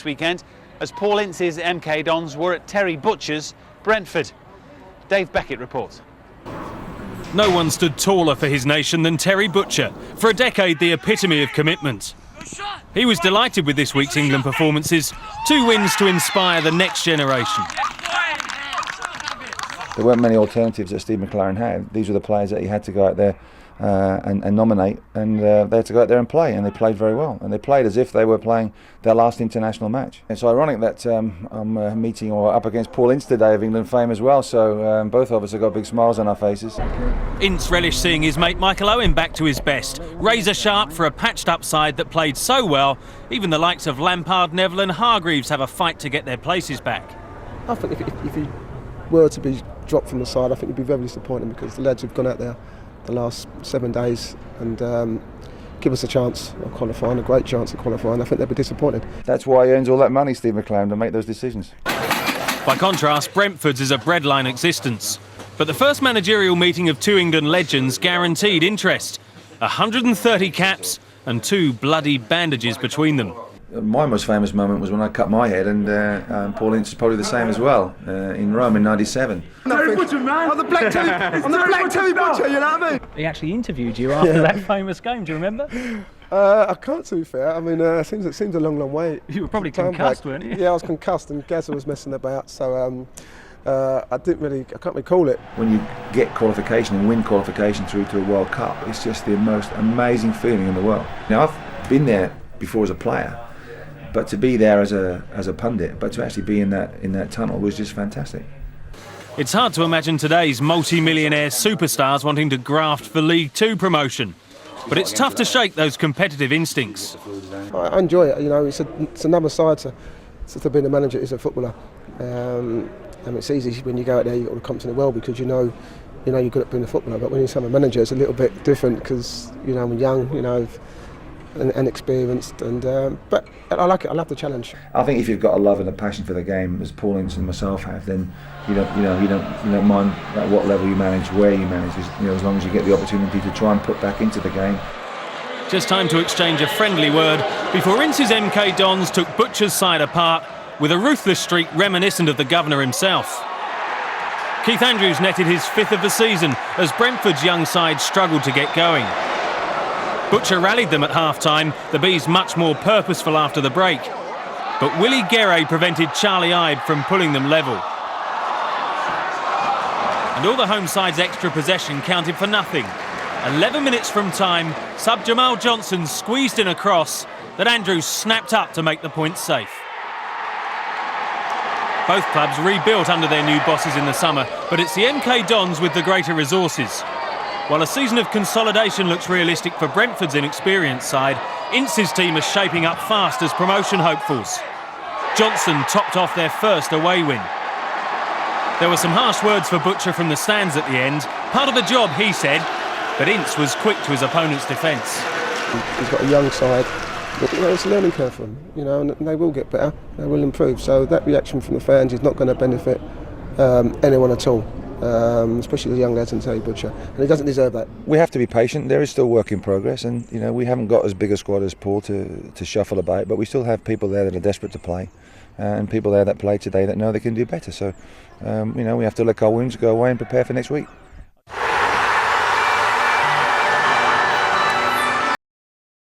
weekend as Paul Ince's MK Dons were at Terry Butcher's Brentford. Dave Beckett reports. No one stood taller for his nation than Terry Butcher, for a decade the epitome of commitment. He was delighted with this week's England performances, 2 wins to inspire the next generation. There weren't many alternatives that Steve McClaren had. These were the players that he had to go out there and nominate, and they had to go out there and play, and they played very well. And they played as if they were playing their last international match. It's ironic that I'm meeting or up against Paul Ince today of England fame as well, so both of us have got big smiles on our faces. Ince relished seeing his mate Michael Owen back to his best, razor sharp for a patched up side that played so well, even the likes of Lampard, Neville and Hargreaves have a fight to get their places back. I think if he were to be dropped from the side, I think he'd be very disappointed, because the lads have gone out there the last 7 days and give us a chance of qualifying, a great chance of qualifying. I think they'd be disappointed. That's why he earns all that money, Steve McClaren, to make those decisions. By contrast, Brentford's is a breadline existence. But the first managerial meeting of 2 England legends guaranteed interest. 130 caps and 2 bloody bandages between them. My most famous moment was when I cut my head, and Paul Ince is probably the same as well, in Rome in '97. Terry Butcher, man! I'm the Black Terry Butcher, you know what I mean? He actually interviewed you after that famous game, do you remember? I can't, to be fair. I mean, it seems a long way. You were probably concussed, weren't you? Yeah, I was concussed, and Gazza was messing about, so I can't recall it. When you get qualification and win qualification through to a World Cup, it's just the most amazing feeling in the world. Now, I've been there before as a player, but to be there as a pundit, but to actually be in that tunnel was just fantastic. It's hard to imagine today's multi-millionaire superstars wanting to graft for League Two promotion. But it's tough to shake those competitive instincts. I enjoy it, you know, it's another side to being a manager is a footballer. And it's easy when you go out there, you've got the confidence in the world, because you know you're good at being a footballer. But when you become a manager, it's a little bit different, because, you know, I'm young, you know, and experienced, but I like it. I love the challenge. I think if you've got a love and a passion for the game, as Paul Ince and myself have, then you don't mind at what level you manage, where you manage, as long as you get the opportunity to try and put back into the game. Just time to exchange a friendly word before Ince's MK Dons took Butcher's side apart with a ruthless streak reminiscent of the governor himself. Keith Andrews netted his 5th of the season as Brentford's young side struggled to get going. Butcher rallied them at half-time, the Bees much more purposeful after the break. But Willie Guerre prevented Charlie Ibe from pulling them level. And all the home side's extra possession counted for nothing. 11 minutes from time, sub Jamal Johnson squeezed in a cross that Andrews snapped up to make the point safe. Both clubs rebuilt under their new bosses in the summer, but it's the MK Dons with the greater resources. While a season of consolidation looks realistic for Brentford's inexperienced side, Ince's team is shaping up fast as promotion hopefuls. Johnson topped off their first away win. There were some harsh words for Butcher from the stands at the end. Part of the job, he said, but Ince was quick to his opponent's defence. He's got a young side, but it's a learning curve for them, and they will get better, they will improve. So that reaction from the fans is not going to benefit anyone at all. Especially the young lads and Terry Butcher, and he doesn't deserve that. We have to be patient. There is still work in progress, and we haven't got as big a squad as Paul to shuffle about, but we still have people there that are desperate to play, and people there that play today that know they can do better. So we have to let our wounds go away and prepare for next week.